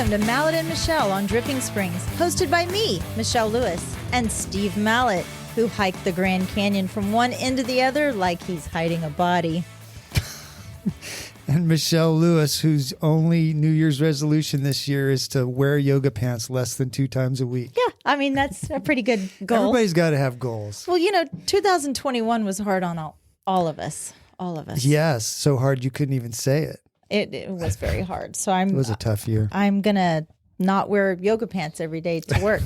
Welcome to Mallett and Michelle on Dripping Springs, hosted by me, Michelle Lewis, and Steve Mallett, who hiked the Grand Canyon from one end to the other like he's hiding a body. And Michelle Lewis, whose only New Year's resolution this year is to wear yoga pants less than 2 times a week. Yeah, I mean, that's a pretty good goal. Everybody's got to have goals. Well, 2021 was hard on all of us. All of us. Yes, so hard you couldn't even say it. It was very hard. So It was a tough year. I'm going to not wear yoga pants every day to work.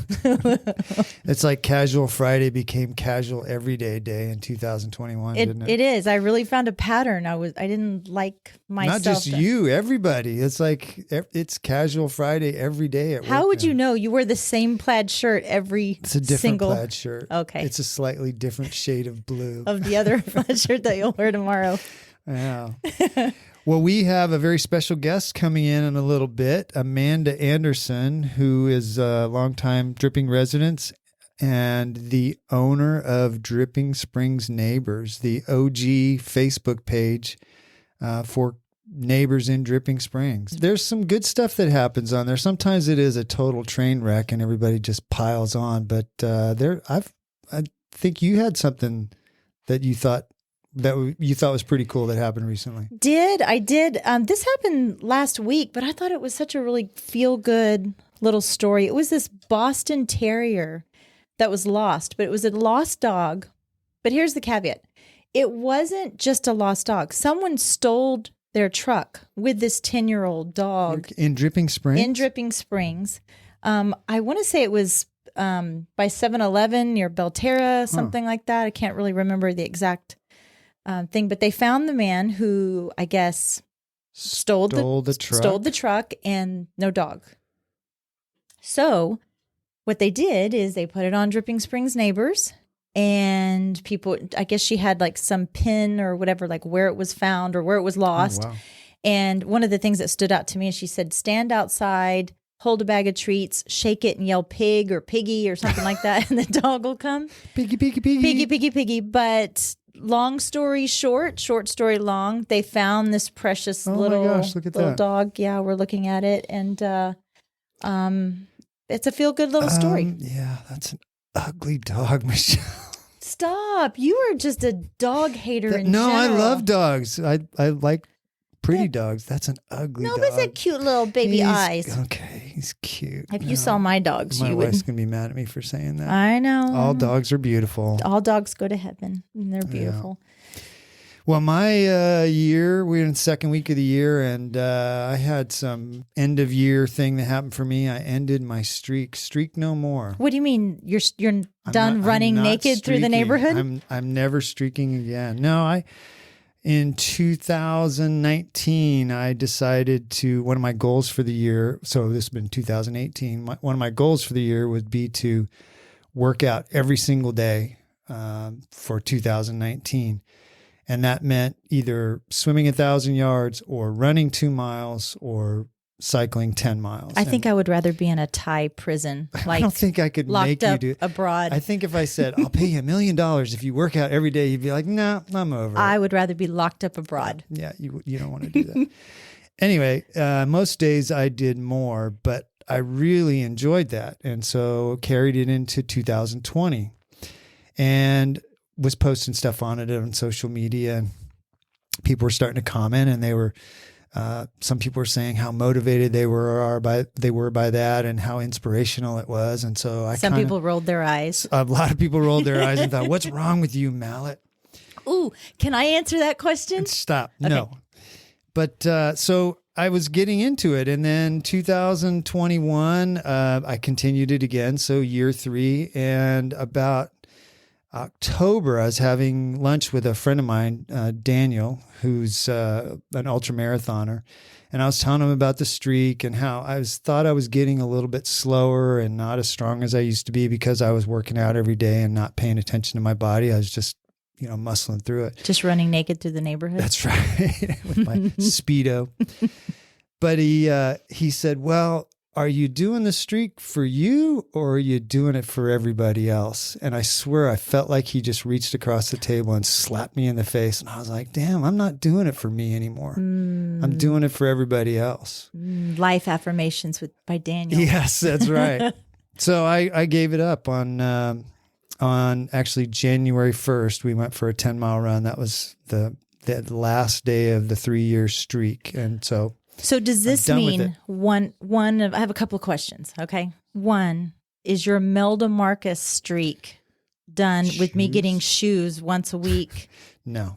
It's like Casual Friday became Casual Everyday Day in 2021, didn't it? It is. I really found a pattern. I didn't like myself. Not just you, everybody. It's like it's Casual Friday every day at work. How would you know? You wear the same plaid shirt every It's a different plaid shirt. Okay. It's a slightly different shade of blue. Of the other plaid shirt that you'll wear tomorrow. Yeah. Well, we have a very special guest coming in a little bit, Amanda Anderson, who is a longtime Dripping resident and the owner of Dripping Springs Neighbors, the OG Facebook page for neighbors in Dripping Springs. There's some good stuff that happens on there. Sometimes it is a total train wreck and everybody just piles on, but I think you had something that you thought was pretty cool that happened recently. I did. This happened last week, but I thought it was such a really feel-good little story. It was this Boston Terrier that was lost, but it was a lost dog. But here's the caveat. It wasn't just a lost dog. Someone stole their truck with this 10-year-old dog. In Dripping Springs? In Dripping Springs. I want to say it was by 7-Eleven near Belterra, something like that. I can't really remember the exact thing, but they found the man who, I guess, stole the truck and no dog. So what they did is they put it on Dripping Springs Neighbors, and people, I guess she had like some pin or whatever, like where it was found or where it was lost. Oh, wow. And one of the things that stood out to me is she said, stand outside, hold a bag of treats, shake it and yell pig or piggy or something like that, and the dog will come. Piggy, piggy, piggy. Piggy, piggy, piggy. But long story short story long, they found this precious little dog. Yeah, we're looking at it, and it's a feel-good little story. Yeah, that's an ugly dog, Michelle. Stop! You are just a dog hater in general. No, I love dogs. I like pretty dogs. That's an ugly dog. No, but it's a cute little baby eyes. Okay, he's cute. If you saw my dogs, my you would. wife's going to be mad at me for saying that. I know. All dogs are beautiful. All dogs go to heaven, and they're beautiful. Yeah. Well, my year, we're in the second week of the year, and I had some end-of-year thing that happened for me. I ended my streak. Streak no more. What do you mean? You're done running naked through the neighborhood? I'm never streaking again. No, in 2019, I decided one of my goals for the year, so this has been 2018, one of my goals for the year would be to work out every single day for 2019. And that meant either swimming 1,000 yards or running 2 miles or cycling 10 miles. I think I would rather be in a Thai prison. I don't think I could make you do it. Abroad. I think if I said, I'll pay you $1 million if you work out every day, you'd be like, no, I'm over it. I would rather be locked up abroad. Yeah, you don't want to do that. Anyway, most days I did more, but I really enjoyed that. And so carried it into 2020 and was posting stuff on it on social media. And people were starting to comment, and they were some people were saying how motivated they were by that and how inspirational it was. And so some people rolled their eyes. A lot of people rolled their eyes and thought, what's wrong with you, Mallett? Ooh, can I answer that question? Stop. Okay. No. But so I was getting into it. And then 2021, I continued it again. So year 3, and about October, I was having lunch with a friend of mine, Daniel, who's an ultra marathoner, and I was telling him about the streak and how thought I was getting a little bit slower and not as strong as I used to be because I was working out every day and not paying attention to my body. I was just, muscling through it. Just running naked through the neighborhood. That's right, with my Speedo. But he said, well, are you doing the streak for you or are you doing it for everybody else? And I swear I felt like he just reached across the table and slapped me in the face. And I was like, damn, I'm not doing it for me anymore. I'm doing it for everybody else. Life affirmations by Daniel. Yes, that's right. So I gave it up on actually January 1st. We went for a 10-mile run. That was the last day of the 3-year streak. And so does this mean I have a couple of questions. Okay. One, is your Melda Marcus streak done with me getting shoes once a week? No.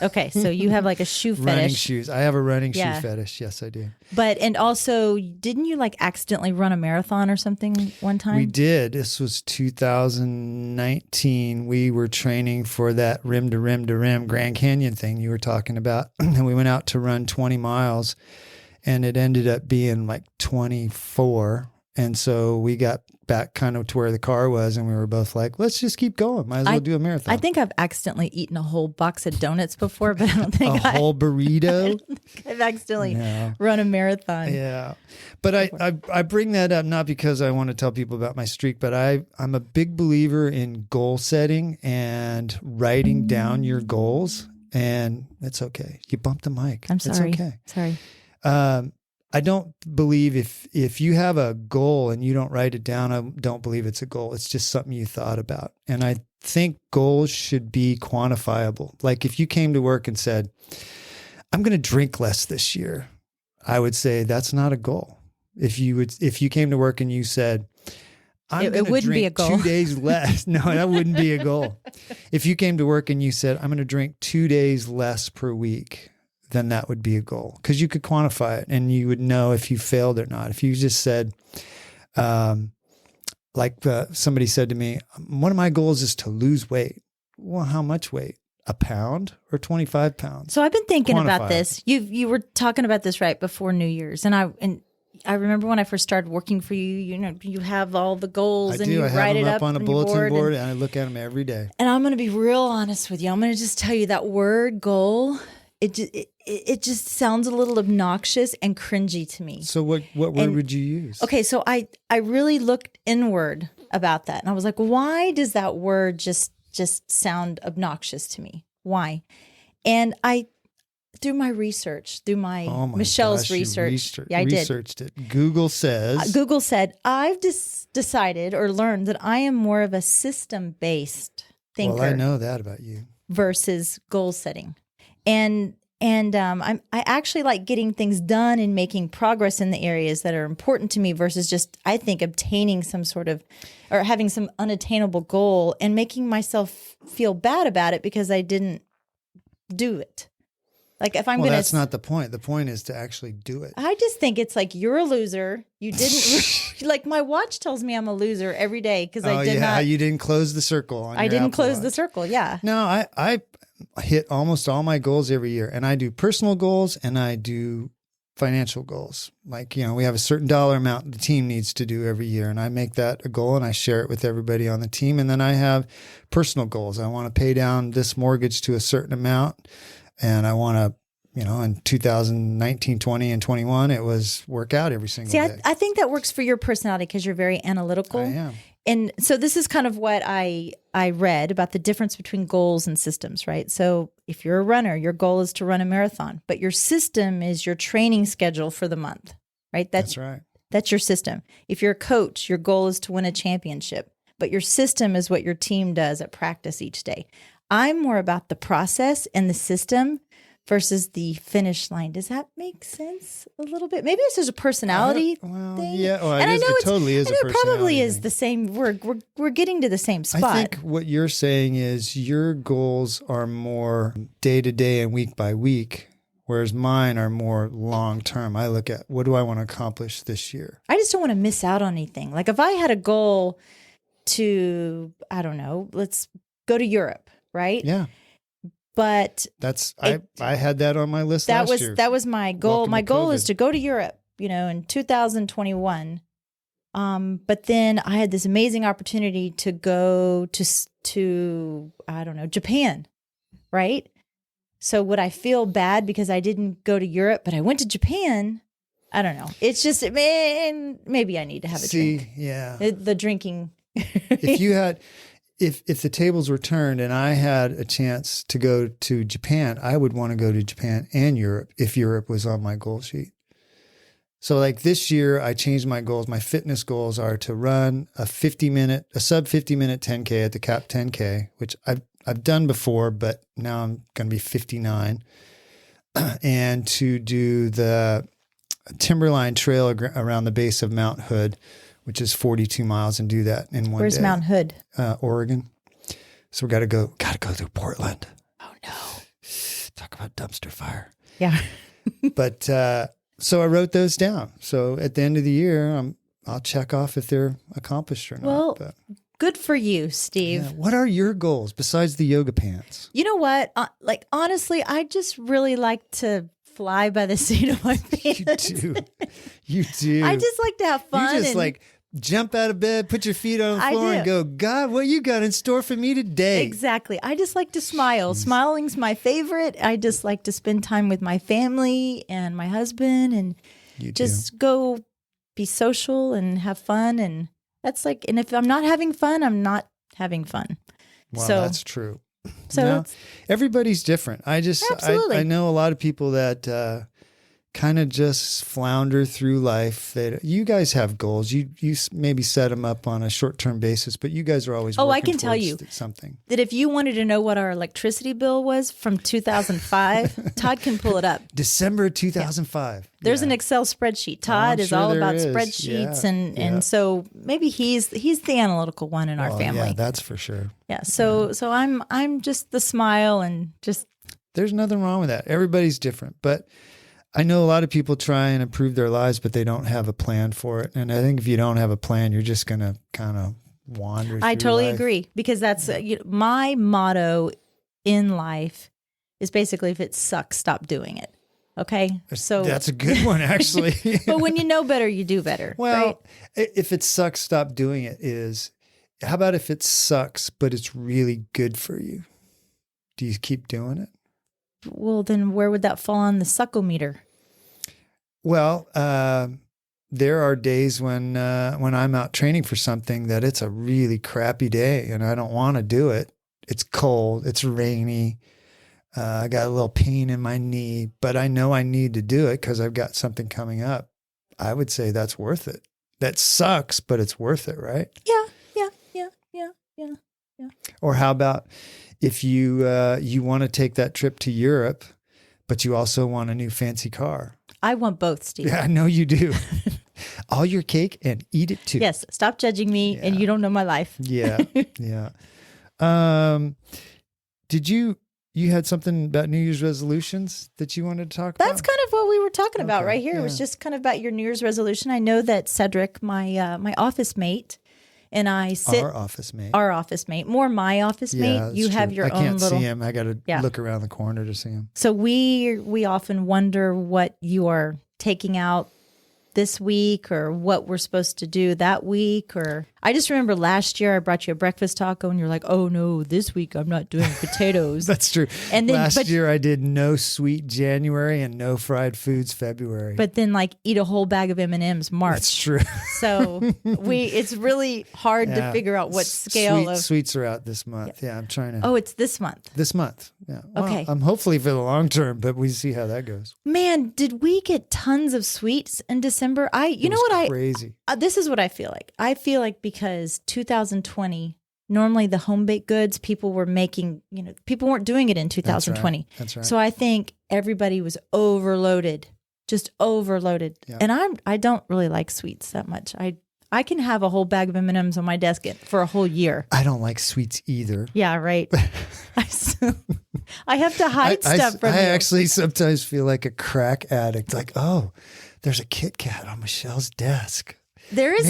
Okay. So you have like a shoe fetish. Running shoes. I have a running shoe fetish. Yes, I do. And also, didn't you like accidentally run a marathon or something one time? We did. This was 2019. We were training for that rim to rim Grand Canyon thing you were talking about. And we went out to run 20 miles and it ended up being like 24. And so we got back kind of to where the car was and we were both like, let's just keep going. Might as well do a marathon. I think I've accidentally eaten a whole box of donuts before, but I don't think whole burrito. I don't think I've accidentally run a marathon. Yeah. But I bring that up not because I want to tell people about my streak, but I'm a big believer in goal setting and writing down your goals. And it's okay. You bumped the mic. I'm sorry. It's okay. Sorry. I don't believe if you have a goal and you don't write it down, I don't believe it's a goal. It's just something you thought about. And I think goals should be quantifiable. Like if you came to work and said, I'm going to drink less this year, I would say that's not a goal. If you came to work and you said, it wouldn't be a goal. 2 days less. No, that wouldn't be a goal. If you came to work and you said, I'm going to drink 2 days less per week, then that would be a goal because you could quantify it and you would know if you failed or not. If you just said, somebody said to me, one of my goals is to lose weight. Well, how much weight? A pound or 25 pounds? So I've been thinking about this. You were talking about this right before New Year's. And I remember when I first started working for you, you have all the goals and you write it up on a bulletin board and I look at them every day. And I'm going to be real honest with you. I'm going to just tell you that word goal, it just sounds a little obnoxious and cringy to me. So what word would you use? Okay, so I really looked inward about that. And I was like, why does that word just sound obnoxious to me? Why? And through my research, Michelle's research. I did. Researched it. Google said, I've decided or learned that I am more of a system-based thinker. Well, I know that about you. Versus goal setting. And I actually like getting things done and making progress in the areas that are important to me versus just, I think, obtaining some sort of, or having some unattainable goal and making myself feel bad about it because I didn't do it. Like if I'm going to... that's not the point. The point is to actually do it. I just think it's like, you're a loser. You didn't... like my watch tells me I'm a loser every day because I did not... You didn't close the circle on I didn't close the circle, yeah. No, I hit almost all my goals every year. And I do personal goals and I do financial goals. Like, we have a certain dollar amount the team needs to do every year. And I make that a goal and I share it with everybody on the team. And then I have personal goals. I want to pay down this mortgage to a certain amount. And I want to, in 2019, 20, and 21, it was work out every single day. I think that works for your personality because you're very analytical. I am. And so this is kind of what I read about the difference between goals and systems, right? So if you're a runner, your goal is to run a marathon, but your system is your training schedule for the month, right? That's right. That's your system. If you're a coach, your goal is to win a championship, but your system is what your team does at practice each day. I'm more about the process and the system versus the finish line. Does that make sense a little bit? Maybe it's just a personality thing. Yeah, well, and I know it totally is a personality it probably thing. is the same. We're getting to the same spot. I think what you're saying is your goals are more day to day and week by week, whereas mine are more long term. I look at what do I want to accomplish this year. I just don't want to miss out on anything. Like if I had a goal to, I don't know, let's go to Europe, right? Yeah. But I had that on my list last year. That was my goal. Welcome my to goal COVID. is to go to Europe, in 2021. But then I had this amazing opportunity to go to I don't know, Japan, right? So would I feel bad because I didn't go to Europe, but I went to Japan? I don't know. It's just, man, maybe I need to have a drink. Yeah. The drinking. If the tables were turned and I had a chance to go to Japan, I would want to go to Japan and Europe if Europe was on my goal sheet. So like this year, I changed my goals. My fitness goals are to run a sub 50-minute 10K at the Cap 10K, which I've done before, but now I'm going to be 59, and to do the Timberline Trail around the base of Mount Hood, which is 42 miles, and do that in one day. Where's Mount Hood? Oregon. So we got to go through Portland. Oh no. Talk about dumpster fire. Yeah. But, so I wrote those down. So at the end of the year, I'll check off if they're accomplished or not. Well, but, good for you, Steve. yeah. What are your goals besides the yoga pants? You know what? Honestly, I just really like to fly by the seat of my pants. You do. I just like to have fun. You just like jump out of bed, put your feet on the floor and go, God, what you got in store for me today? Exactly. I just like to smile. Smiling's my favorite. I just like to spend time with my family and my husband and just go be social and have fun. And that's like, and if I'm not having fun, I'm not having fun. Well, so that's true. So no, everybody's different. I know a lot of people that kind of just flounder through life. You guys have goals. You maybe set them up on a short-term basis, but you guys are always working I can tell you something. That if you wanted to know what our electricity bill was from 2005, Todd can pull it up. December 2005. There's an Excel spreadsheet. Todd is all about spreadsheets, and so maybe he's the analytical one in our family. Yeah, that's for sure. Yeah. So I'm just the smile and just. There's nothing wrong with that. Everybody's different, but I know a lot of people try and improve their lives, but they don't have a plan for it. And I think if you don't have a plan, you're just going to kind of wander. I totally agree, because that's my motto in life is basically, if it sucks, stop doing it. Okay. So that's a good one, actually. But when you know better, you do better. Well, right? If it sucks, stop doing it how about if it sucks, but it's really good for you? Do you keep doing it? Well, then where would that fall on the suckometer? Well, there are days when I'm out training for something that it's a really crappy day and I don't want to do it. It's cold. It's rainy. I got a little pain in my knee, but I know I need to do it because I've got something coming up. I would say that's worth it. That sucks, but it's worth it, right? Yeah. Or how about if you want to take that trip to Europe, but you also want a new fancy car? I want both, Steve. Yeah, I know you do. All your cake and eat it too. Yes. Stop judging me, and you don't know my life. Yeah. Did you had something about New Year's resolutions that you wanted to talk about? That's kind of what we were talking about right here. Yeah. It was just kind of about your New Year's resolution. I know that Cedric, my office mate, and I sit our office mate, more my office mate. You have your own little. I can't see him. I got to look around the corner to see him. So we often wonder what you are taking out this week, or what we're supposed to do that week. Or I just remember last year I brought you a breakfast taco and you're like, oh no, this week I'm not doing potatoes. That's true. And then last year I did no sweet January and no fried foods February. But then like eat a whole bag of M&Ms March. That's true. So it's really hard to figure out what scale sweets are out this month. Yeah, I'm trying to. Oh, it's this month. This month. Yeah. Well, okay. I'm hopefully for the long term, but we see how that goes. Man, did we get tons of sweets in December? Crazy. This is what I feel like. I feel like because 2020, normally the home baked goods people were making, people weren't doing it in 2020. That's right. So I think everybody was overloaded, just overloaded. Yeah. And I don't really like sweets that much. I can have a whole bag of M&Ms on my desk for a whole year. I don't like sweets either. Yeah, right. I have to hide stuff from you. I actually sometimes feel like a crack addict. Like, oh, there's a Kit Kat on Michelle's desk. There is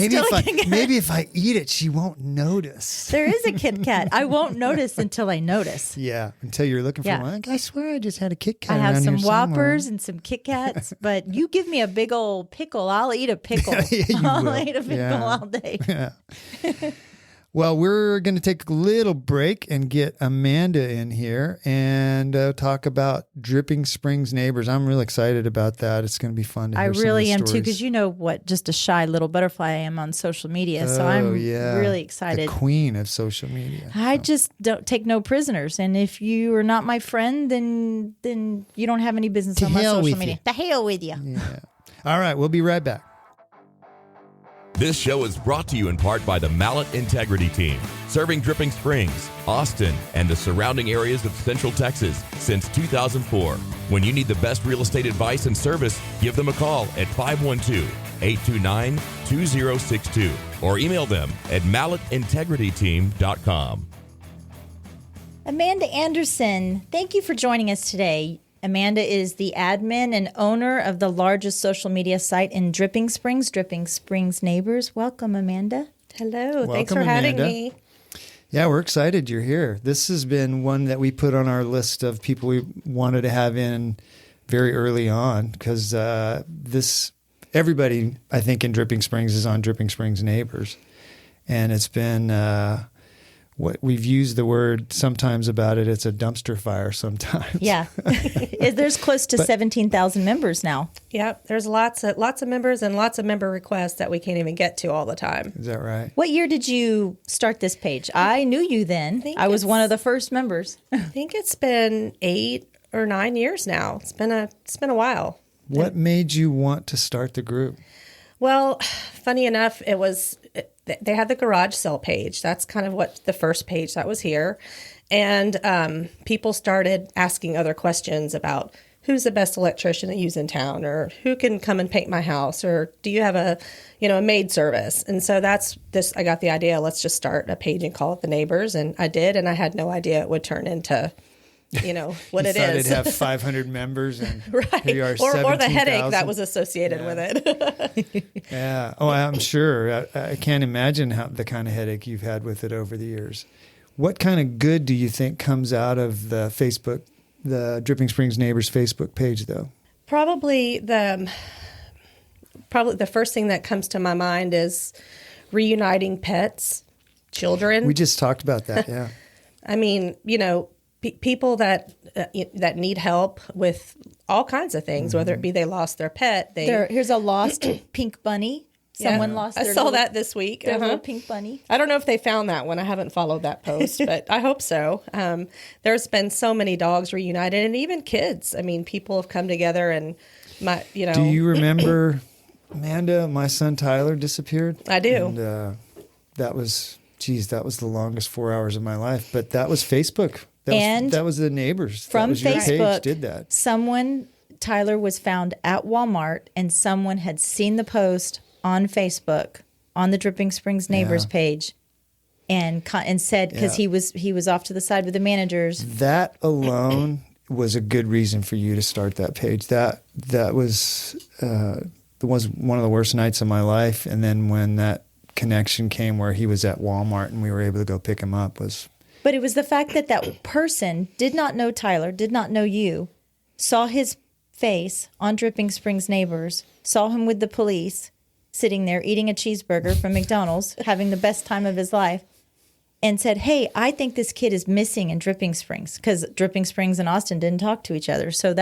maybe if I eat it, she won't notice. There is a Kit Kat. I won't notice until I notice. Yeah, until you're looking for one. I swear I just had a Kit Kat. I have some Whoppers and some Kit Kats, but you give me a big old pickle, I'll eat a pickle. I'll eat a pickle all day. Yeah. Well, we're going to take a little break and get Amanda in here and talk about Dripping Springs Neighbors. I'm really excited about that. It's going to be fun to hear I some really of the am too, stories. because you know what, just a shy little butterfly I am on social media. So I'm really excited. The queen of social media. I just don't take no prisoners. And if you are not my friend, then you don't have any business on my social media. The hell with you. Yeah. All right. We'll be right back. This show is brought to you in part by the Mallett Integrity Team, serving Dripping Springs, Austin, and the surrounding areas of Central Texas since 2004. When you need the best real estate advice and service, give them a call at 512-829-2062 or email them at mallettintegrityteam.com. Amanda Anderson, thank you for joining us today. Amanda is the admin and owner of the largest social media site in Dripping Springs Neighbors. Welcome, Amanda. Hello. Thanks for having me. Yeah, we're excited you're here. This has been one that we put on our list of people we wanted to have in very early on because everybody, I think, in Dripping Springs is on Dripping Springs Neighbors. And it's been what we've used the word sometimes about it. It's a dumpster fire sometimes. Yeah. There's close to 17,000 members now. Yep. There's lots of members and lots of member requests that we can't even get to all the time. Is that right? What year did you start this page? I knew you then. I was one of the first members. I think it's been 8 or 9 years now. It's been a while. What made you want to start the group? Well, funny enough, they had the garage sale page. That's kind of what the first page that was here. And people started asking other questions about who's the best electrician to use in town, or who can come and paint my house, or do you have a maid service? And so I got the idea, let's just start a page and call it The Neighbors. And I did, and I had no idea it would turn into what it is. It'd have 500 members, and right, here you are, or the headache that was associated with it. Yeah. Oh, I'm sure. I can't imagine the kind of headache you've had with it over the years. What kind of good do you think comes out of the Dripping Springs Neighbors Facebook page, though? Probably the first thing that comes to my mind is reuniting pets, children. We just talked about that. Yeah. I mean, people that need help with all kinds of things, whether it be they lost their pet. Here's a lost pink bunny. Someone lost their that this week. Their little pink bunny. I don't know if they found that one. I haven't followed that post, but I hope so. There's been so many dogs reunited, and even kids. I mean, people have come together and, Do you remember, Amanda, my son Tyler disappeared? I do. And that was the longest 4 hours of my life. But that was Facebook. That was the Neighbors. From Facebook, page did that. Tyler was found at Walmart, and someone had seen the post on Facebook on the Dripping Springs Neighbors page, and said, because he was off to the side with the managers. That alone was a good reason for you to start that page. That was one of the worst nights of my life, and then when that connection came where he was at Walmart and we were able to go pick him up was. But it was the fact that person did not know Tyler, did not know you, saw his face on Dripping Springs Neighbors, saw him with the police, sitting there eating a cheeseburger from McDonald's, having the best time of his life, and said, hey, I think this kid is missing in Dripping Springs, because Dripping Springs and Austin didn't talk to each other. So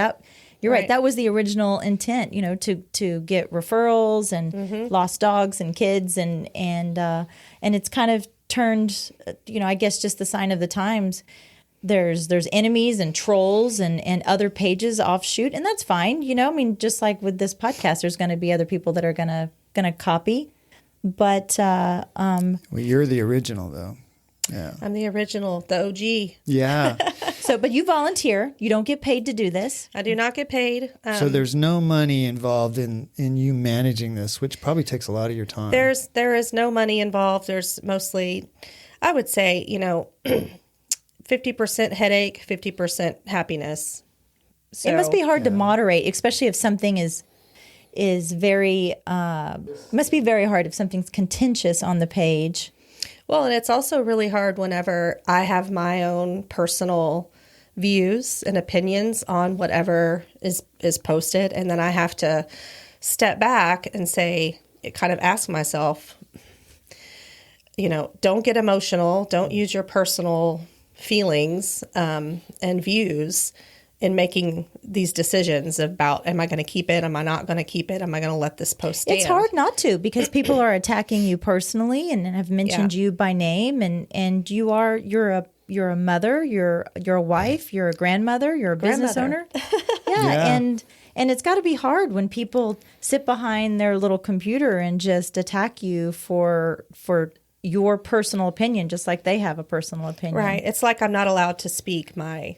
you're right. That was the original intent, to get referrals and lost dogs and kids, and it's kind of turned, I guess just the sign of the times. There's enemies and trolls and other pages offshoot, and that's fine. Just like with this podcast, there's going to be other people that are going to copy. But well, you're the original, though. Yeah, I'm the original, the OG. Yeah. But you volunteer. You don't get paid to do this. I do not get paid. So there's no money involved in you managing this, which probably takes a lot of your time. There is no money involved. There's mostly, I would say, 50% headache, 50% happiness. So, it must be hard to moderate, especially if something is very, must be very hard if something's contentious on the page. Well, and it's also really hard whenever I have my own personal views and opinions on whatever is posted, and then I have to step back and say, kind of ask myself, don't get emotional. Don't use your personal feelings and views in making these decisions about, am I going to keep it? Am I not going to keep it? Am I going to let this post stand? It's hard not to, because people are attacking you personally and have mentioned you by name, and you're a mother, you're a wife, you're a grandmother, you're a business owner. And it's got to be hard when people sit behind their little computer and just attack you for your personal opinion, just like they have a personal opinion. Right. It's like I'm not allowed to speak my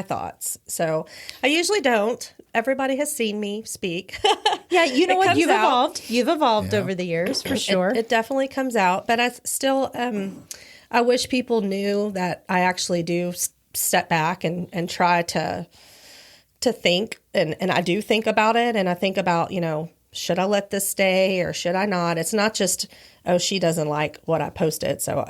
thoughts. So I usually don't. Everybody has seen me speak. Yeah, you know what? You've out. evolved. You've evolved over the years, for sure. It definitely comes out. But I still, I wish people knew that I actually do step back and try to think. And I do think about it. And I think about, should I let this stay or should I not? It's not just, oh, she doesn't like what I posted, so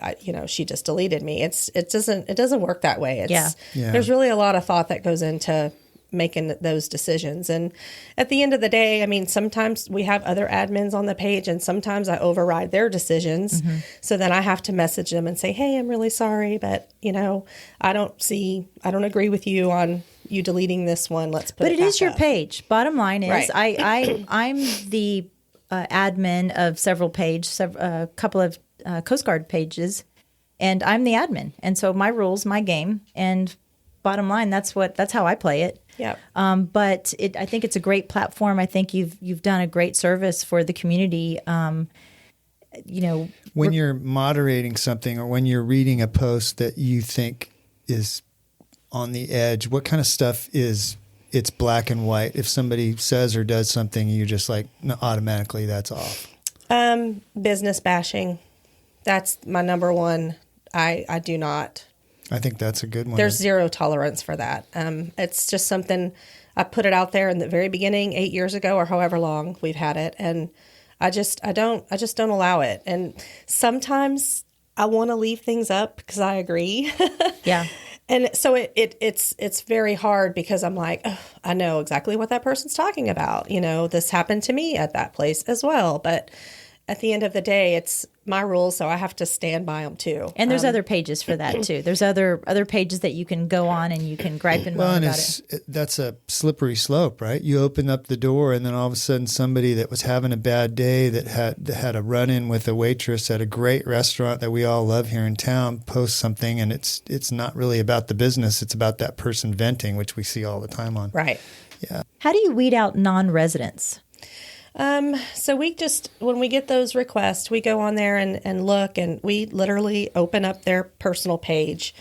she just deleted me. It doesn't work that way. There's really a lot of thought that goes into making those decisions. And at the end of the day, I mean, sometimes we have other admins on the page, and sometimes I override their decisions. Mm-hmm. So then I have to message them and say, hey, I'm really sorry, but I don't agree with you on you deleting this one. Let's put it back up. But it is your page. Bottom line is, right. I'm the admin of several pages, a couple of Coast Guard pages, and I'm the admin. And so my rules, my game, and bottom line, that's how I play it. Yeah. But I think it's a great platform. I think you've done a great service for the community. When you're moderating something or when you're reading a post that you think is on the edge, what kind of stuff it's black and white? If somebody says or does something, you're just like, no, automatically that's off. Business bashing. That's my number one. I do not. I think that's a good one. There's zero tolerance for that. It's just something, I put it out there in the very beginning, 8 years ago or however long we've had it. And I just don't allow it. And sometimes I want to leave things up because I agree. Yeah. And so it's very hard because I'm like, oh, I know exactly what that person's talking about. This happened to me at that place as well. But at the end of the day, it's my rules, so I have to stand by them too. And there's other pages for that too. There's other pages that you can go on and you can gripe and moan about it. That's a slippery slope, right? You open up the door, and then all of a sudden, somebody that was having a bad day, that had a run-in with a waitress at a great restaurant that we all love here in town, posts something, and it's not really about the business; it's about that person venting, which we see all the time on. Right. Yeah. How do you weed out non-residents? So when we get those requests, we go on there and look, and we literally open up their personal page.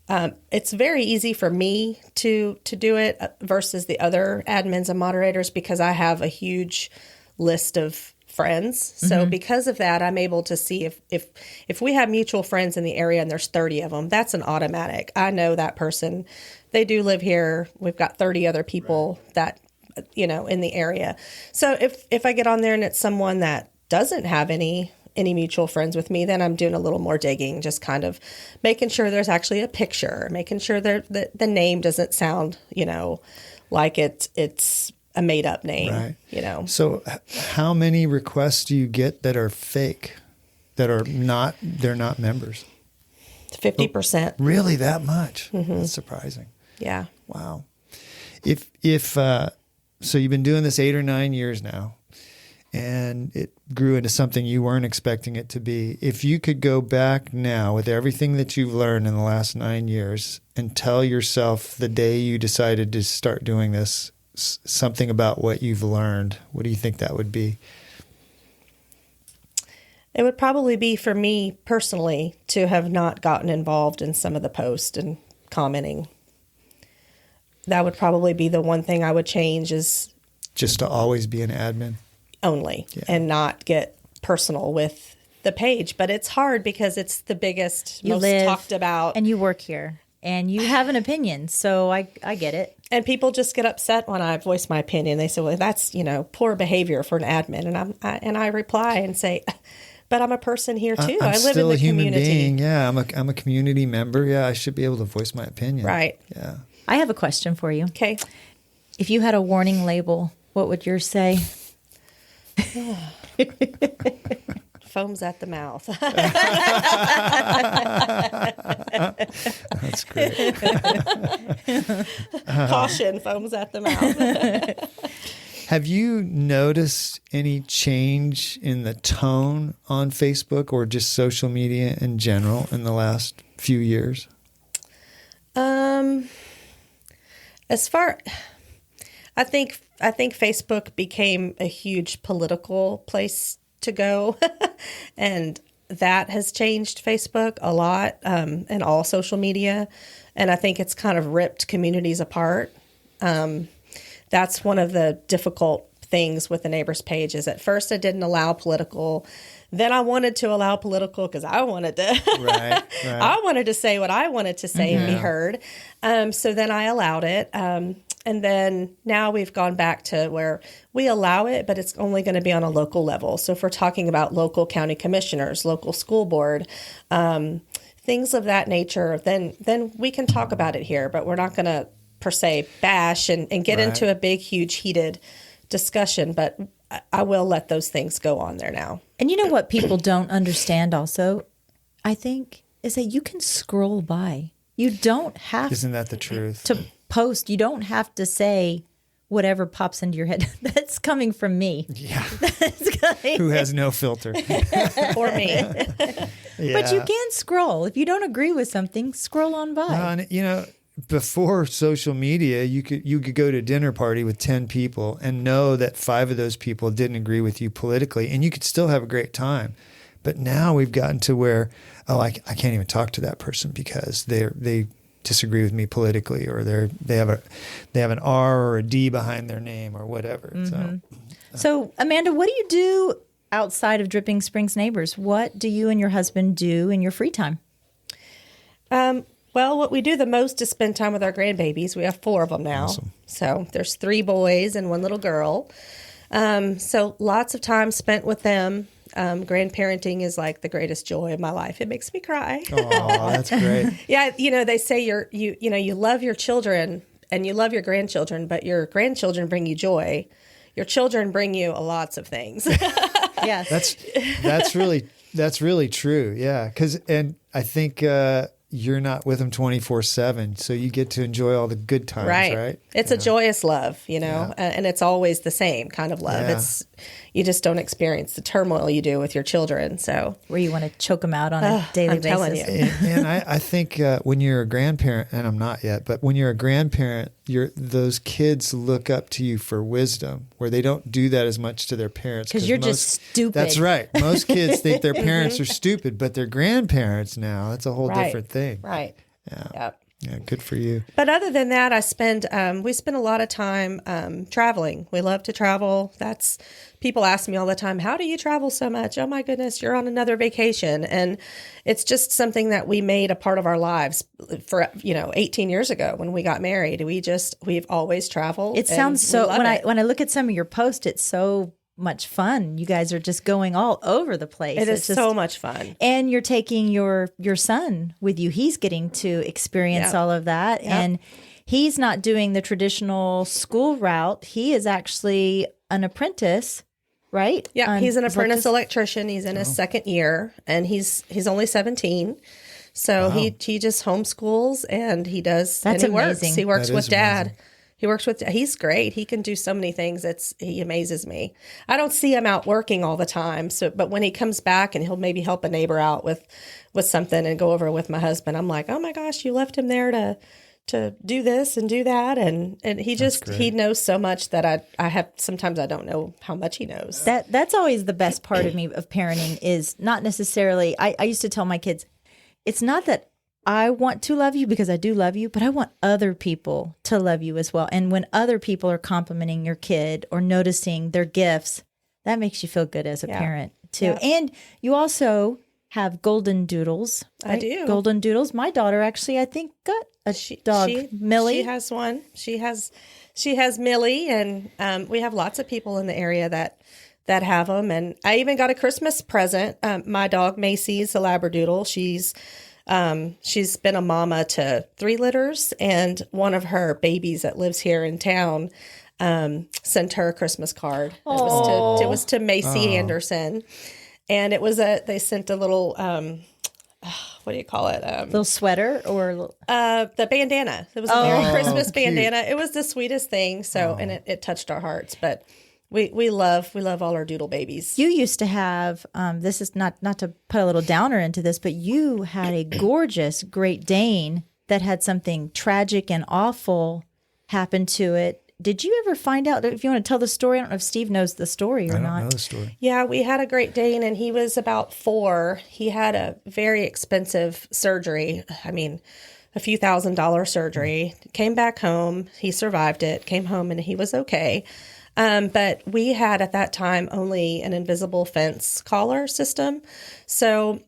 It's very easy for me to do it versus the other admins and moderators because I have a huge list of friends. So because of that, I'm able to see if we have mutual friends in the area and there's 30 of them, that's an automatic. I know that person. They do live here. We've got 30 other people that in the area. So if I get on there and it's someone that doesn't have any mutual friends with me, then I'm doing a little more digging, just kind of making sure there's actually a picture, making sure that the name doesn't sound, like it's a made up name, right. So how many requests do you get that are fake, they're not members? 50%. Really, that much? Mm-hmm. That's surprising. Yeah. Wow. So you've been doing this 8 or 9 years now, and it grew into something you weren't expecting it to be. If you could go back now with everything that you've learned in the last 9 years and tell yourself the day you decided to start doing this, something about what you've learned, what do you think that would be? It would probably be for me personally to have not gotten involved in some of the posts and commenting. That would probably be the one thing I would change, is just to always be an admin only and not get personal with the page. But it's hard because it's the biggest, most talked about. And you work here and you have an opinion. So I get it. And people just get upset when I voice my opinion. They say, well, that's, poor behavior for an admin. And I reply and say, but I'm a person here too. I live in the community. Human being. Yeah, I'm a community member. Yeah, I should be able to voice my opinion. Right. Yeah. I have a question for you. Okay. If you had a warning label, what would yours say? foams at the mouth. That's great. Caution, foams at the mouth. Have you noticed any change in the tone on Facebook or just social media in general in the last few years? I think Facebook became a huge political place to go, and that has changed Facebook a lot, and all social media. And I think it's kind of ripped communities apart. That's one of the difficult things with the neighbors page is at first I didn't allow political. Then I wanted to allow political because I wanted to. Right. I wanted to say what I wanted to say and be heard. So then I allowed it. And then now we've gone back to where we allow it, but it's only going to be on a local level. So if we're talking about local county commissioners, local school board, things of that nature, then we can talk about it here, but we're not going to per se bash and get into a big, huge, heated discussion. But I will let those things go on there now. And you know what people don't understand also, I think, is that you can scroll by. You don't have Isn't that the truth? to post. You don't have to say whatever pops into your head. That's coming from me. Yeah. Who has no filter. For me. Yeah. But you can scroll. If you don't agree with something, scroll on by. And, before social media, you could go to a dinner party with 10 people and know that 5 of those people didn't agree with you politically, and you could still have a great time. But now we've gotten to where, I can't even talk to that person because they disagree with me politically, or they have an R or a D behind their name or whatever. Mm-hmm. So Amanda, what do you do outside of Dripping Springs Neighbors? What do you and your husband do in your free time? Well, what we do the most is spend time with our grandbabies. We have 4 of them now. Awesome. So there's 3 boys and 1 little girl. So lots of time spent with them. Grandparenting is like the greatest joy of my life. It makes me cry. Oh, that's great. Yeah, they say you love your children and you love your grandchildren, but your grandchildren bring you joy. Your children bring you lots of things. Yes. That's really true. Yeah, and I think you're not with them 24/7, so you get to enjoy all the good times, right? It's a joyous love, and it's always the same kind of love. Yeah. You just don't experience the turmoil you do with your children. So where you want to choke them out on a daily I'm telling basis. you. And I think when you're a grandparent, and I'm not yet, but when you're a grandparent, those kids look up to you for wisdom, where they don't do that as much to their parents. Because you're just stupid. That's right. Most kids think their parents are stupid, but they're grandparents now. That's a whole different thing. Right. Yeah. Yep. Yeah, good for you. But other than that, we spend a lot of time traveling. We love to travel. People ask me all the time, how do you travel so much? Oh my goodness, you're on another vacation. And it's just something that we made a part of our lives for, 18 years ago when we got married. We've always traveled. It sounds so, when I look at some of your posts, it's so much fun. You guys are just going all over the place. It is so much fun. And you're taking your son with you. He's getting to experience all of that. Yep. And he's not doing the traditional school route. He is actually an apprentice, right? Yeah, he's an apprentice electrician. He's in his 2nd year, and he's only 17. So he just homeschools, and he does. That's and he amazing. Works. He works That with is Dad. amazing. He's great. He can do so many things. He amazes me. I don't see him out working all the time. But when he comes back and he'll maybe help a neighbor out with something and go over with my husband, I'm like, oh my gosh, you left him there to do this and do that. And he knows so much that sometimes I don't know how much he knows. That's always the best part of me of parenting is not necessarily, I used to tell my kids, it's not that I want to love you because I do love you, but I want other people to love you as well. And when other people are complimenting your kid or noticing their gifts, that makes you feel good as a parent too. Yeah. And you also have golden doodles. Right? I do. Golden doodles. My daughter actually, I think, got a dog, Millie. She has one. She has Millie, and we have lots of people in the area that have them. And I even got a Christmas present. My dog Macy's a Labradoodle. She's been a mama to 3 litters, and one of her babies that lives here in town sent her a Christmas card. It was to Macy Anderson. And it was they sent a little, what do you call it? Little sweater or The bandana. It was a Merry Christmas cute. bandana. It was the sweetest thing. So, and it touched our hearts, but we love all our doodle babies. you used to have. This is not to put a little downer into this, but you had a gorgeous Great Dane that had something tragic and awful happen to it. Did you ever find out, if you want to tell the story? I don't know if Steve knows the story or I don't not. know the story. Yeah, we had a Great Dane and he was about 4. He had a very expensive surgery. I mean, a few $1,000 surgery. Came back home. He survived it. Came home and he was okay. But we had at that time only an invisible fence collar system. So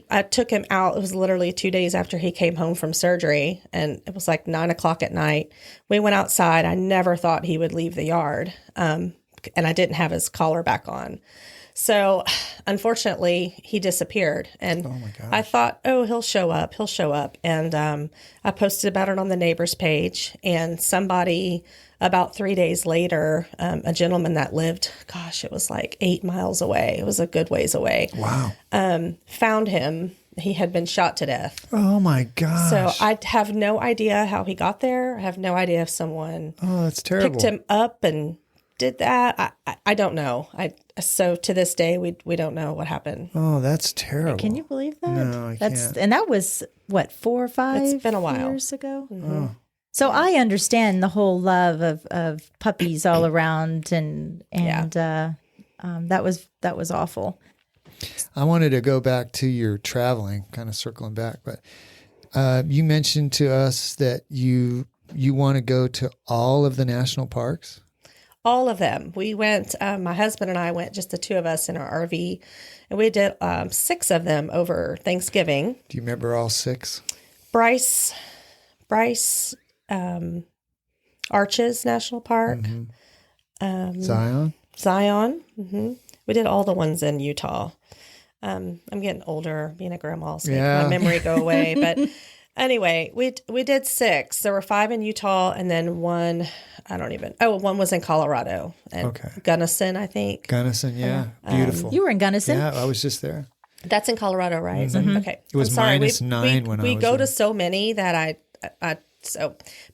I took him out. It was literally 2 days after he came home from surgery, and it was like 9:00 at night. We went outside. I never thought he would leave the yard. And I didn't have his collar back on. So unfortunately, he disappeared. And I thought, oh, he'll show up. He'll show up. And I posted about it on the neighbors page. And somebody, about 3 days later, a gentleman that lived, gosh, it was like 8 miles away. It was a good ways away. Wow. Found him. He had been shot to death. Oh my gosh. So I have no idea how he got there. I have no idea if someone that's terrible. picked him up and did that. I don't know. So to this day, we don't know what happened. Oh, that's terrible. Can you believe that? No, I can't. And that was what, 4 or 5 It's been a while. years ago. Mm-hmm. So I understand the whole love of puppies all around, and that was awful. I wanted to go back to your traveling, kind of circling back, but you mentioned to us that you want to go to all of the national parks. All of them. We went, my husband and I went, just the two of us in our RV, and we did 6 of them over Thanksgiving. Do you remember all 6? Bryce, Arches National Park, Zion. Zion. We did all the ones in Utah. I'm getting older, being a grandma, so making my memory go away. But anyway, we did 6. There were 5 in Utah, and then one, one was in Colorado. And Gunnison, I think. Gunnison, yeah. Beautiful. You were in Gunnison? Yeah, I was just there. That's in Colorado, right? Mm-hmm. Okay. It was -9 when I was we go there. to so many that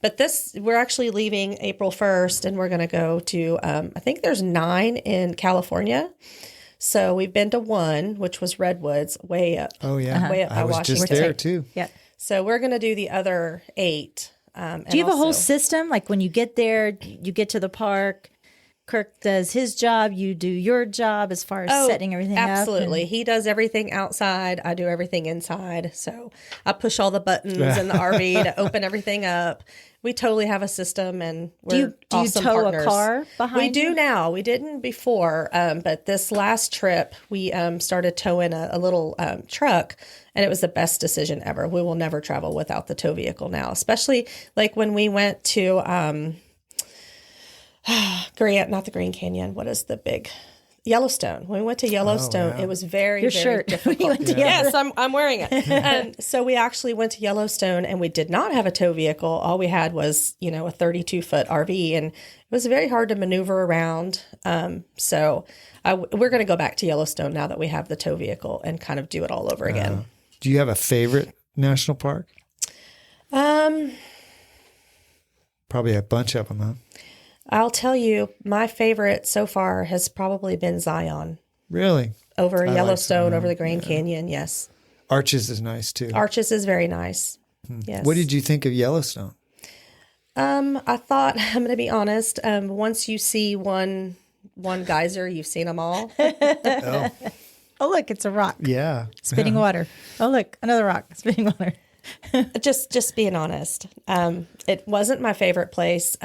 but we're actually leaving April 1st, and we're going to go to, I think there's 9 in California. So we've been to 1, which was Redwoods, way up. Oh, yeah. Way up by I was Washington. just there, too. Yeah. So we're going to do the other 8. Do you have a whole system? Like when you get there, you get to the park, Kirk does his job, you do your job as far as setting everything up. Absolutely. He does everything outside. I do everything inside. So I push all the buttons in the RV to open everything up. We totally have a system, and we're do you awesome tow partners. a car behind We do you? now. We didn't before, but this last trip we started towing a little truck, and it was the best decision ever. We will never travel without the tow vehicle now, especially like when we went to not the Green Canyon. What is the big Yellowstone? When we went to Yellowstone, it was very, Your very shirt. difficult. You went to Yes, I'm wearing it. So we actually went to Yellowstone, and we did not have a tow vehicle. All we had was, a 32-foot RV, and it was very hard to maneuver around. So we're going to go back to Yellowstone now that we have the tow vehicle and kind of do it all over again. Do you have a favorite national park? Probably a bunch of them, huh? I'll tell you, my favorite so far has probably been Zion. Really? Over I like Yellowstone, Zion, over the Grand Canyon, yes. Arches is nice, too. Arches is very nice. Yes. What did you think of Yellowstone? I thought, I'm going to be honest, once you see one geyser, you've seen them all. Oh, Oh, look, it's a rock. yeah. Spitting water. Oh, look, another rock. Spitting water. just being honest. It wasn't my favorite place.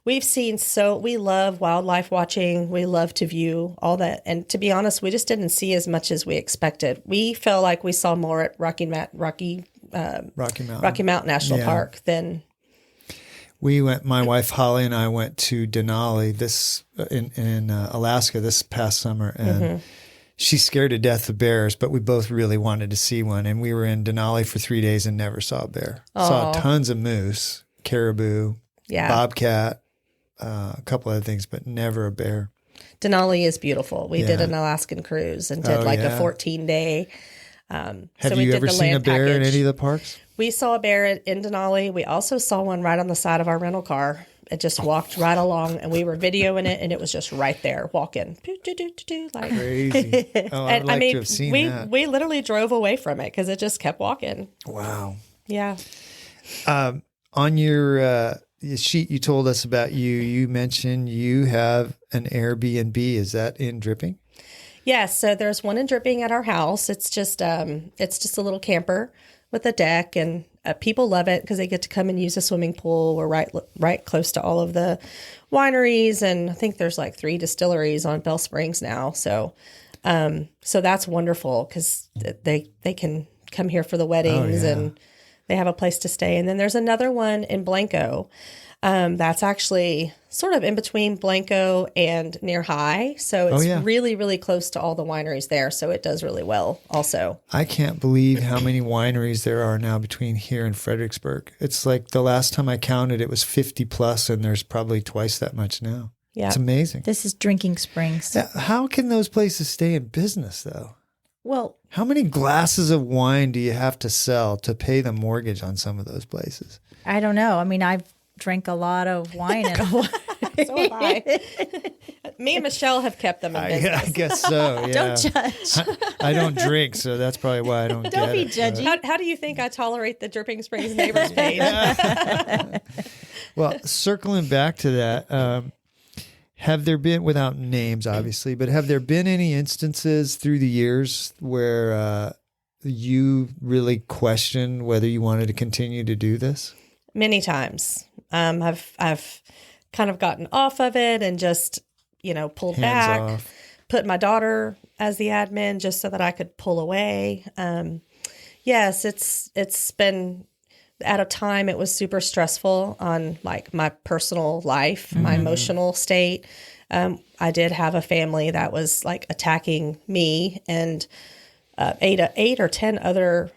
We've seen we love wildlife watching. We love to view all that. And to be honest, we just didn't see as much as we expected. We felt like we saw more at Rocky Mountain National Park than. We went, my wife Holly and I went to Denali in Alaska this past summer, and she's scared to death of bears, but we both really wanted to see one. And we were in Denali for 3 days and never saw a bear. Saw tons of moose, caribou, bobcat, a couple other things, but never a bear. Denali is beautiful. We did Yeah. an Alaskan cruise and did Oh, like a yeah. 14-day. Have we you did ever the seen a land bear in package. any of the parks? We saw a bear in Denali. We also saw one right on the side of our rental car. It just walked right along, and we were videoing it, and it was just right there walking. Do, do, do, do, do, like, Crazy. Oh, I'd and like to have seen that. we literally drove away from it because it just kept walking. Wow. Yeah. On your sheet you told us about, you mentioned you have an Airbnb. Is that in Dripping? Yes, so there's one in Dripping at our house. It's just a little camper with a deck, and people love it because they get to come and use a swimming pool. We're right close to all of the wineries, and I think there's like 3 distilleries on Bell Springs now. So that's wonderful because they can come here for the weddings and they have a place to stay. And then there's another one in Blanco. That's actually sort of in between Blanco and near High. So it's really, really close to all the wineries there. So it does really well also. I can't believe how many wineries there are now between here and Fredericksburg. It's like the last time I counted, it was 50 plus, and there's probably twice that much now. Yeah. It's amazing. This is Drinking Springs. How can those places stay in business, though? Well, How many glasses of wine do you have to sell to pay the mortgage on some of those places? I don't know. I mean, I've drank a lot of wine in a while. So have I. Me and Michelle have kept them in business. I guess so. Yeah. Don't judge. I don't drink, so that's probably why I don't Don't get be it. judgy. How do you think I tolerate the Dripping Springs neighbors page? Well, circling back to that, have there been, without names obviously, but have there been any instances through the years where you really questioned whether you wanted to continue to do this? Many times. I've kind of gotten off of it and just, pulled Hands back, off. put my daughter as the admin just so that I could pull away. Yes, it's been at a time it was super stressful on like my personal life, my emotional state. I did have a family that was like attacking me and 8 or 10 other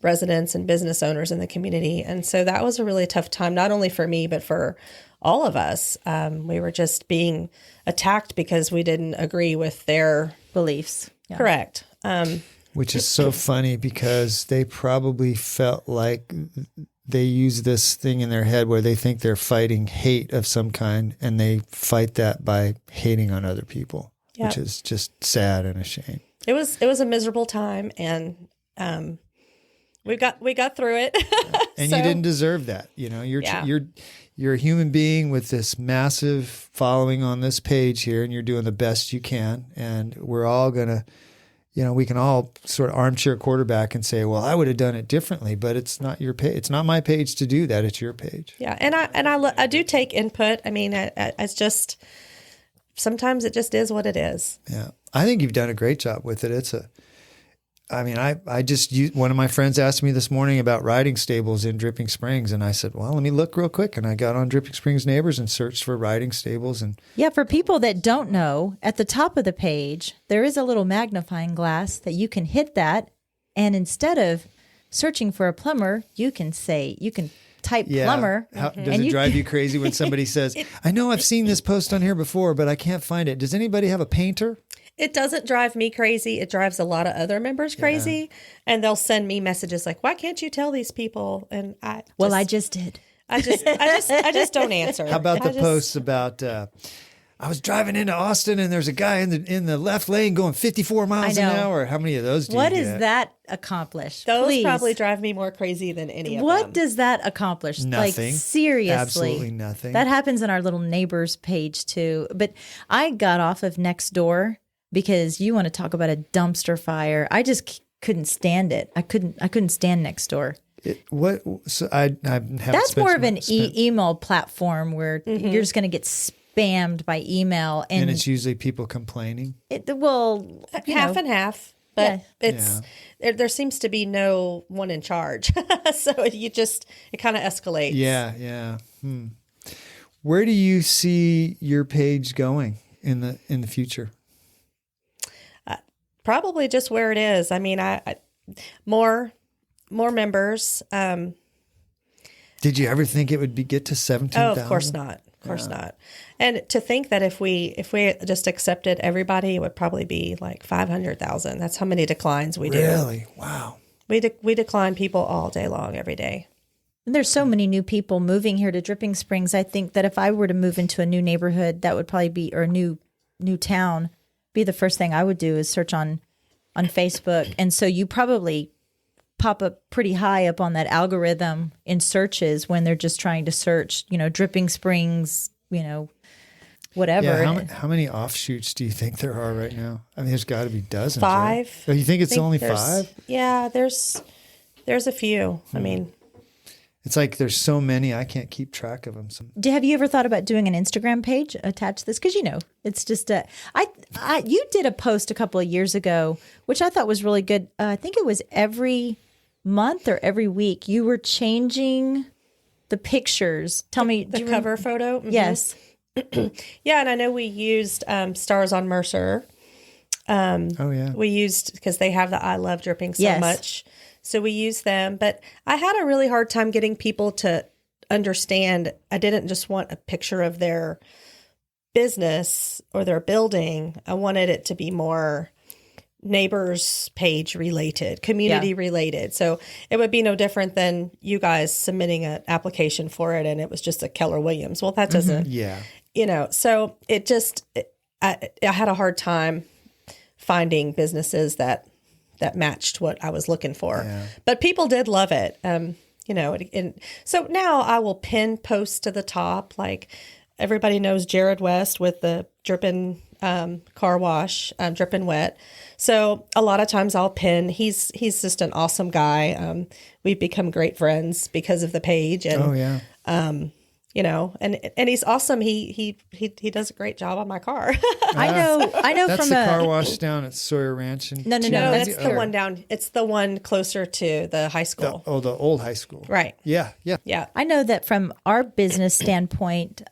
residents and business owners in the community. And so that was a really tough time, not only for me, but for all of us. We were just being attacked because we didn't agree with their Beliefs. Yeah. correct. Which is so funny because they probably felt like they use this thing in their head where they think they're fighting hate of some kind, and they fight that by hating on other people, Yep. which is just sad and a shame. It was a miserable time, and we got through it. And So- you didn't deserve that. You're a human being with this massive following on this page here, and you're doing the best you can. And we're all gonna, we can all sort of armchair quarterback and say, well, I would have done it differently, but it's not your page. It's not my page to do that. It's your page. Yeah, and I do take input. I mean, it's just sometimes it just is what it is. Yeah. I think you've done a great job with it. I just used, one of my friends asked me this morning about riding stables in Dripping Springs. And I said, well, let me look real quick. And I got on Dripping Springs Neighbors and searched for riding stables. And Yeah, for people that don't know, at the top of the page, there is a little magnifying glass that you can hit that. And instead of searching for a plumber, you can type plumber. Does it drive you crazy when somebody says, I know I've seen this post on here before, but I can't find it. Does anybody have a painter? It doesn't drive me crazy. It drives a lot of other members crazy, and they'll send me messages like, "Why can't you tell these people?" And I just did. I just don't answer. How about the posts about, I was driving into Austin and there's a guy in the left lane going 54 miles an hour. How many of those do you What get? does that accomplish? Those Please. probably drive me more crazy than any of them. What does that accomplish? Nothing. Like, seriously. Absolutely nothing. That happens in our little neighbors page too. But I got off of Nextdoor because you want to talk about a dumpster fire. I just couldn't stand it. I couldn't stand Nextdoor. That's more of an email platform where you're just going to get spammed by email, and it's usually people complaining. Half and half, but there seems to be no one in charge, so it kind of escalates. Yeah. Where do you see your page going in the future? Probably just where it is. I mean, I more members. Did you ever think it would get to 17,000? Oh, of course not. Of course not. And to think that if we just accepted everybody, it would probably be like 500,000. That's how many declines we do. Really? Wow. We decline people all day long, every day. And there's so many new people moving here to Dripping Springs. I think that if I were to move into a new neighborhood, that would probably be, or a new town, be the first thing I would do is search on Facebook. And so you probably pop up pretty high up on that algorithm in searches when they're just trying to search, Dripping Springs, whatever. Yeah, how many offshoots do you think there are right now? I mean, there's got to be dozens. 5. Right? Oh, you think it's only 5? Yeah, there's a few. I mean, it's like there's so many, I can't keep track of them. Have you ever thought about doing an Instagram page attached to this? Because it's just you did a post a couple of years ago, which I thought was really good. I think it was every month or every week you were changing the pictures. Tell me the cover photo. Mm-hmm. Yes. Yeah, and I know we used Stars on Mercer. Oh yeah, we used because they have the I Love Dripping so much. So we used them, but I had a really hard time getting people to understand. I didn't just want a picture of their business or their building. I wanted it to be more neighbors page related, community related. So it would be no different than you guys submitting an application for it and it was just a Keller Williams. Well, that doesn't, so it just, I had a hard time finding businesses that matched what I was looking for. Yeah. But people did love it. And so now I will pin posts to the top. Like everybody knows Jared West with the Drippin car wash, Drippin Wet. So a lot of times I'll pin. He's just an awesome guy. We've become great friends because of the page. And, and he's awesome. He does a great job on my car. I know. That's from the car wash down at Sawyer Ranch. No, that's the one down. It's the one closer to the high school. The old high school. Right. Yeah. I know that from our business standpoint,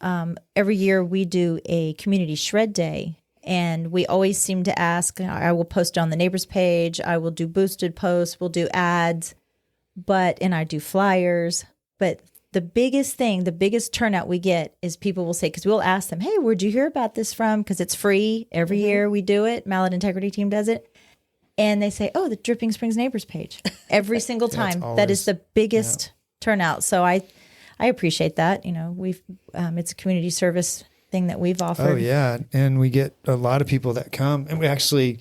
every year we do a community shred day. And we always seem to ask, I will post on the neighbors page. I will do boosted posts. We'll do ads, and I do flyers. But the biggest turnout we get is people will say, because we'll ask them, hey, where'd you hear about this from? Because it's free. Every year we do it. Mallett Integrity Team does it. And they say, oh, the Dripping Springs neighbors page. Every single time. That is the biggest turnout. So I appreciate that. It's a community service thing that we've offered. Oh yeah, and we get a lot of people that come, and we actually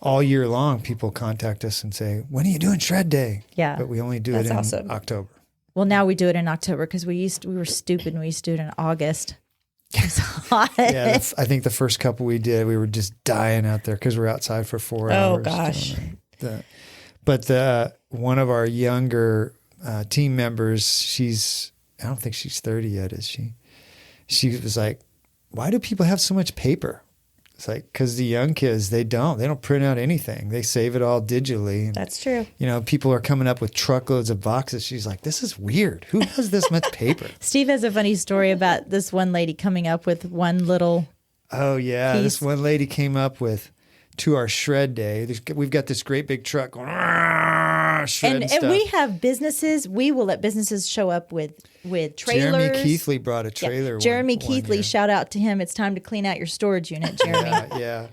all year long people contact us and say, "When are you doing Shred Day?" Yeah, but we only do it in October. Well, now we do it in October because we were stupid and we used to do it in August. It's hot. Yeah, I think the first couple we did, we were just dying out there because we're outside for 4 hours. Oh gosh! But one of our younger team members, I don't think she's 30 yet, is she? She was like, why do people have so much paper? It's like, because the young kids, they don't print out anything. They save it all digitally. And, that's true. People are coming up with truckloads of boxes. She's like, this is weird. Who has this much paper? Steve has a funny story about this one lady coming up with one little piece. This one lady came up with, to our shred day, we've got this great big truck going, shredding stuff. And we have businesses. We will let businesses show up with trailers. Jeremy Keithley brought a trailer. Jeremy Keithley, shout out to him. It's time to clean out your storage unit, Jeremy. Yeah.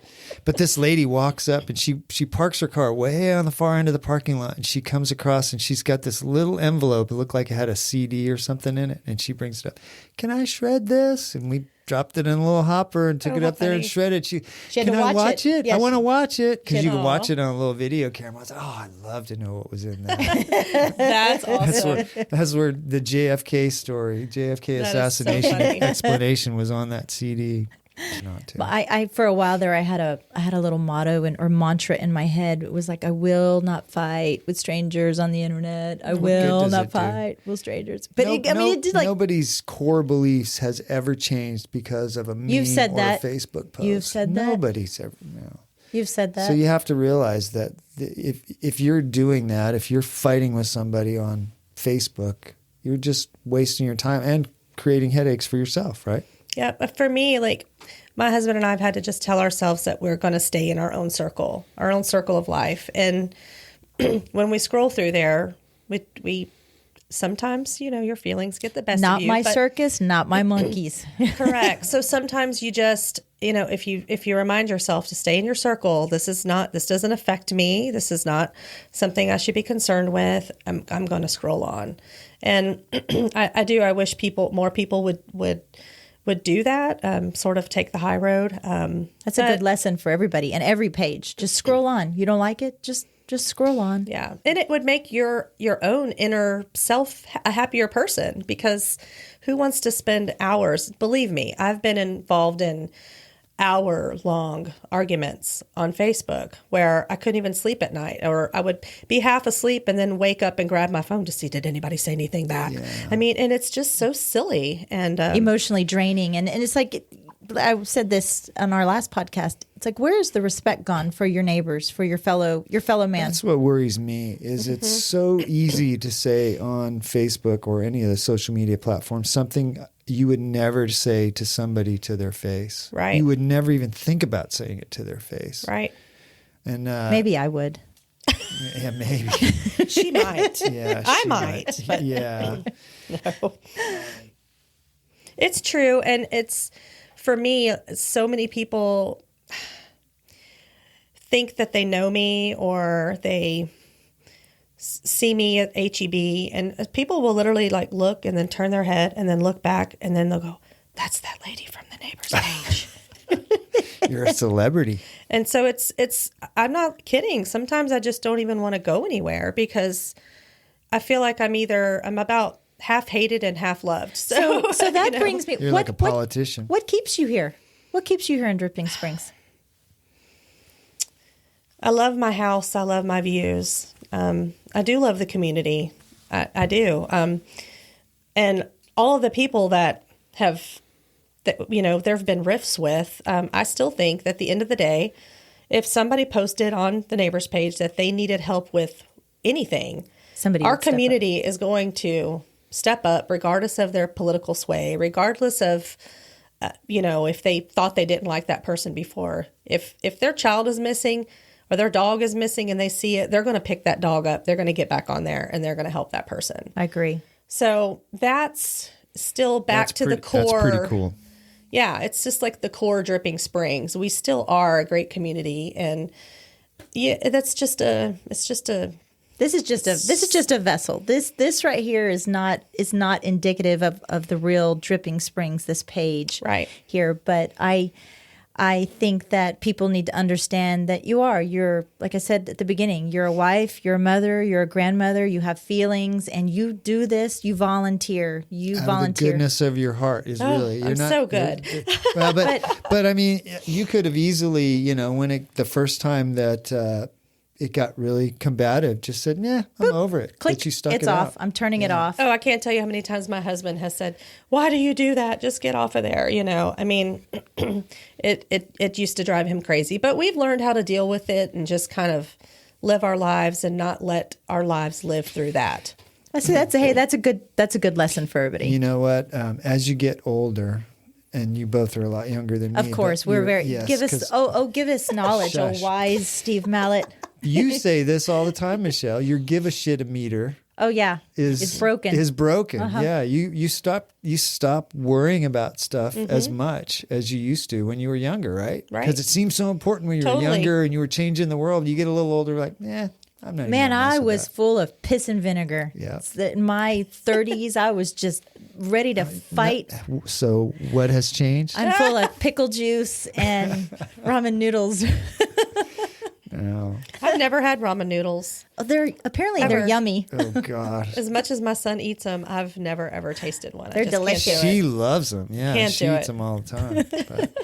But this lady walks up and she parks her car way on the far end of the parking lot, and she comes across and she's got this little envelope. It looked like it had a CD or something in it, and she brings it up. Can I shred this? And we dropped it in a little hopper and took it up there and shredded. She had to watch it. I want to watch it, because you can watch it on a little video camera. I was like, I'd love to know what was in that. That's awesome. That's where the JFK story, assassination explanation was on that CD. I for a while there, I had a little motto or mantra in my head. It was like, I will not fight with strangers on the internet. I will not fight with strangers. But it did, like, nobody's core beliefs has ever changed because of a meme or a Facebook post. You've said that. Nobody's ever. No. You've said that. So you have to realize that if you're doing that, if you're fighting with somebody on Facebook, you're just wasting your time and creating headaches for yourself, right? Yeah, but for me, like, my husband and I have had to just tell ourselves that we're going to stay in our own circle of life. And when we scroll through there, we sometimes, your feelings get the best Not of you. my but- circus, not my monkeys. Correct. So sometimes you just, if you remind yourself to stay in your circle, this doesn't affect me. This is not something I should be concerned with. I'm going to scroll on. And I wish more people would do that, sort of take the high road. That's a good lesson for everybody and every page. Just scroll on. You don't like it? Just scroll on. Yeah. And it would make your own inner self a happier person, because who wants to spend hours? Believe me, I've been involved in hour-long arguments on Facebook where I couldn't even sleep at night, or I would be half asleep and then wake up and grab my phone to see, did anybody say anything back? Yeah. I mean, and it's just so silly and Emotionally draining. And it's like, I said this on our last podcast. It's like, where is the respect gone for your neighbors, for your fellow man? That's what worries me, is it's so easy to say on Facebook or any of the social media platforms something you would never say to somebody to their face. Right. You would never even think about saying it to their face. right. And Maybe I would. yeah, maybe. She might. Yeah, I she might. But Yeah. no. It's true. And it's, for me, so many people think that they know me, or they see me at HEB, and people will literally like look and then turn their head and then look back, and then they'll go, that's that lady from the neighbor's page. You're a celebrity. And so it's, I'm not kidding. Sometimes I just don't even want to go anywhere, because I feel like I'm about half hated and half loved. So that brings me. You're like a politician. What keeps you here? What keeps you here in Dripping Springs? I love my house. I love my views. I do love the community. I do. And all of the people that there have been rifts with, I still think that at the end of the day, if somebody posted on the neighbor's page that they needed help with anything, our community is going to step up regardless of their political sway, regardless of, if they thought they didn't like that person before. If their child is missing or their dog is missing and they see it, they're going to pick that dog up. They're going to get back on there and they're going to help that person. I agree. So that's still the core. That's pretty cool. Yeah, it's just like the core Dripping Springs. We still are a great community, and yeah, This is just a vessel. This right here is not indicative of the real Dripping Springs, this page Right. here. But I think that people need to understand that you're, like I said at the beginning, you're a wife, you're a mother, you're a grandmother, you have feelings, and you do this, you volunteer. Out of the goodness of your heart is really, you're I'm not so good. Well, but I mean, you could have easily, when the first time that it got really combative, just said, "Yeah, I'm over it." Click, but you stuck it's it off. out. I'm turning it off. Oh, I can't tell you how many times my husband has said, "Why do you do that? Just get off of there." I mean, it used to drive him crazy, but we've learned how to deal with it and just kind of live our lives and not let our lives live through that. So that's a good lesson for everybody. You know what? As you get older, and you both are a lot younger than me. Of course, we're very. Yes, give us knowledge, Shush. wise Steve Mallett. You say this all the time, Michelle. Your give a shit meter. Oh yeah, is broken. Is broken. Yeah, you stop worrying about stuff as much as you used to when you were younger, right? Right. Because it seemed so important when you were Totally. younger and you were changing the world. You get a little older, like, I'm not. Man, even gonna I mess with was that. full of piss and vinegar. Yeah. In my 30s, I was just ready to fight. So what has changed? I'm full of pickle juice and ramen noodles. Oh. I've never had ramen noodles. They're Ever. yummy. Oh God. As much as my son eats them, I've never ever tasted one. They're I just delicious. Can't do it. She loves them. Yeah, Can't she do eats it. them all the time. But,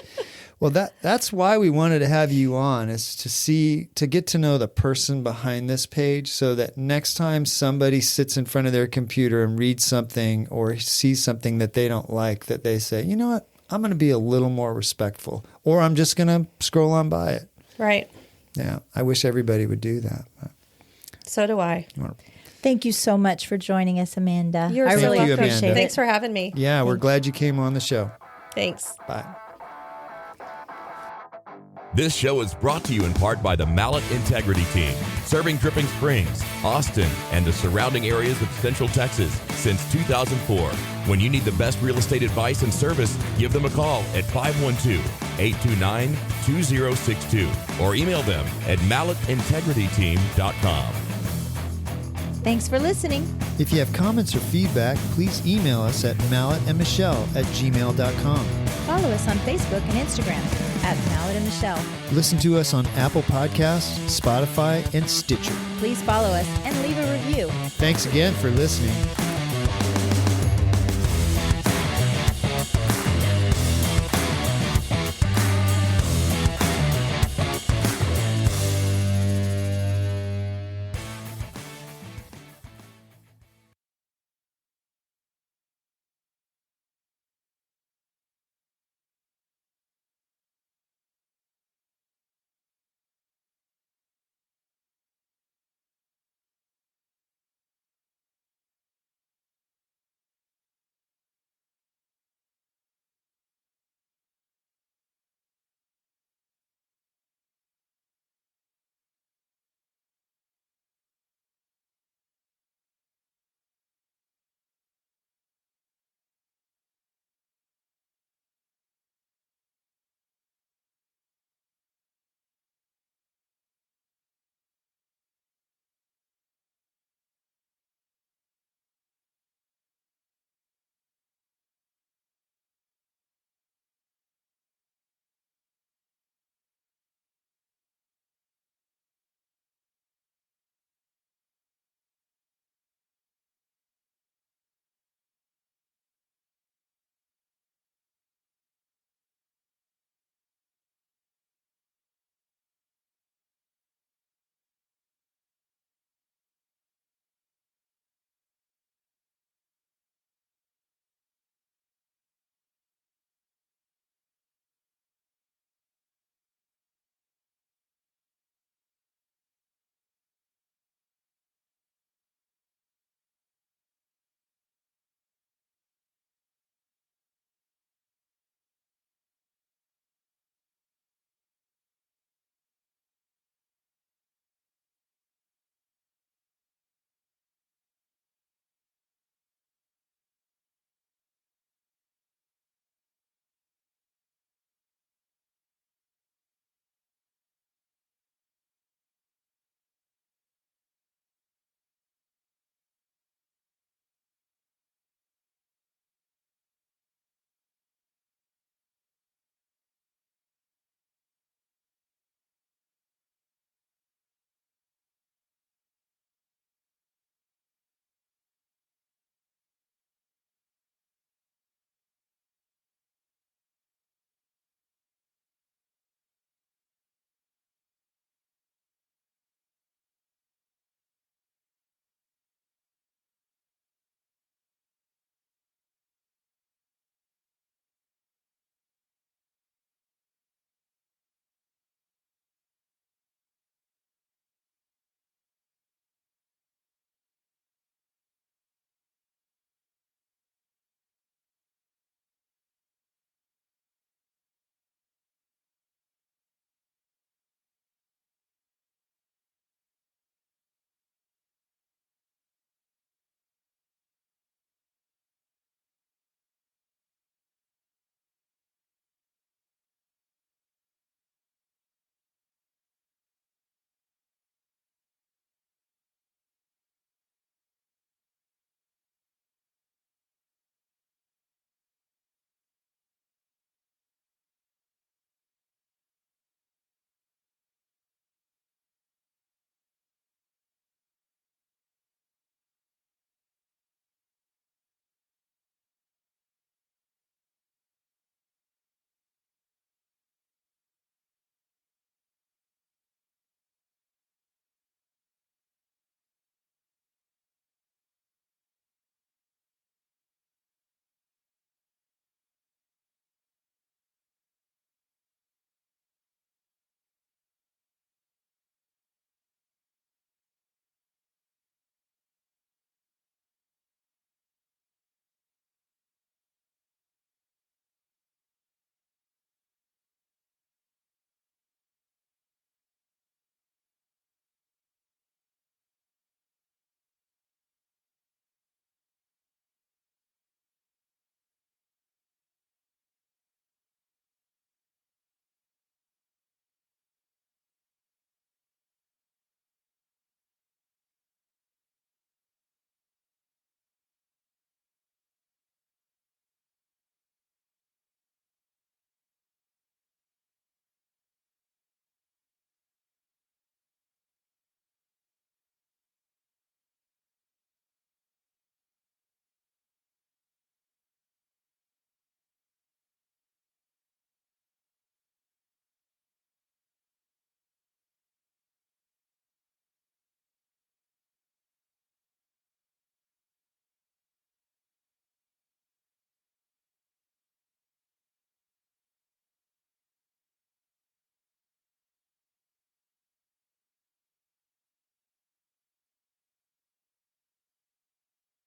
well, that's why we wanted to have you on, is to get to know the person behind this page, so that next time somebody sits in front of their computer and reads something or sees something that they don't like, that they say, you know what, I'm going to be a little more respectful, or I'm just going to scroll on by it. Right. Yeah, I wish everybody would do that. But So do I. Thank you so much for joining us, Amanda. You're I so really welcome. appreciate Amanda. it. Thanks for having me. yeah, we're glad you came on the show. Thanks. Bye. This show is brought to you in part by the Mallett Integrity Team, serving Dripping Springs, Austin, and the surrounding areas of Central Texas since 2004. When you need the best real estate advice and service, give them a call at 512-829-2062 or email them at mallettintegrityteam.com. Thanks for listening. If you have comments or feedback, please email us at mallettandmichelle@gmail.com. Follow us on Facebook and Instagram at Mallett and Michelle. Listen to us on Apple Podcasts, Spotify, and Stitcher. Please follow us and leave a review. Thanks again for listening.